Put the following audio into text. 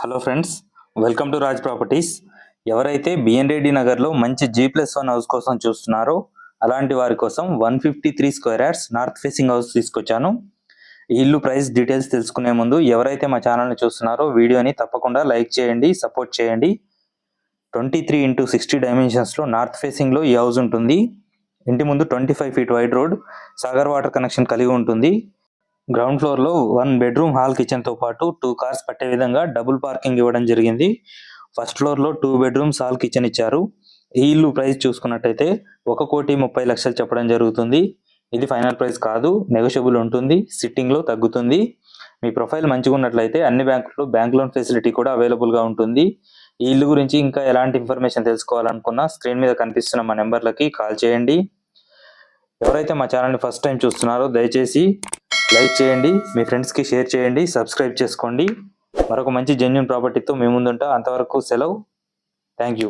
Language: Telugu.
Hello friends, welcome to Raj properties. ఎవరైతే బిఎన్ రెడ్డి నగర్లో మంచి G+1 హౌస్ కోసం చూస్తున్నారో అలాంటి వారి కోసం 153 square yards north facing house తీసుకొచ్చాను. ఈ ఇల్లు ప్రైస్ డీటెయిల్స్ తెలుసుకునే ముందు ఎవరైతే మా ఛానల్ని చూస్తున్నారో వీడియోని తప్పకుండా లైక్ చేయండి, సపోర్ట్ చేయండి. 23x60 డైమెన్షన్స్లో నార్త్ ఫేసింగ్లో ఈ హౌస్ ఉంటుంది. ఇంటి ముందు 25 feet wide road, Sagar water connection కలిగి ఉంటుంది. గ్రౌండ్ ఫ్లోర్లో 1 బెడ్రూమ్ హాల్ కిచెన్తో పాటు 2 కార్స్ పట్టే విధంగా డబుల్ పార్కింగ్ ఇవ్వడం జరిగింది. ఫస్ట్ ఫ్లోర్లో 2 బెడ్రూమ్స్ హాల్ కిచెన్ ఇచ్చారు. ఈ ఇల్లు ప్రైస్ చూసుకున్నట్టయితే 1,30,00,000 చెప్పడం జరుగుతుంది. ఇది ఫైనల్ ప్రైస్ కాదు, నెగోషియబుల్ ఉంటుంది, సిట్టింగ్లో తగ్గుతుంది. మీ ప్రొఫైల్ మంచిగా ఉన్నట్లయితే అన్ని బ్యాంకుల్లో బ్యాంక్ లోన్ ఫెసిలిటీ కూడా అవైలబుల్గా ఉంటుంది. ఈ ఇల్లు గురించి ఇంకా ఎలాంటి ఇన్ఫర్మేషన్ తెలుసుకోవాలనుకున్నా స్క్రీన్ మీద కనిపిస్తున్న మా నెంబర్లకి కాల్ చేయండి. ఎవరైతే మా ఛానల్ని ఫస్ట్ టైం చూస్తున్నారో దయచేసి లైక్ చేయండి, మీ ఫ్రెండ్స్కి షేర్ చేయండి, సబ్స్క్రైబ్ చేసుకోండి. మరొక మంచి జెన్యూన్ ప్రాపర్టీతో మీ ముందుంటా. అంతవరకు సెలవు. Thank you.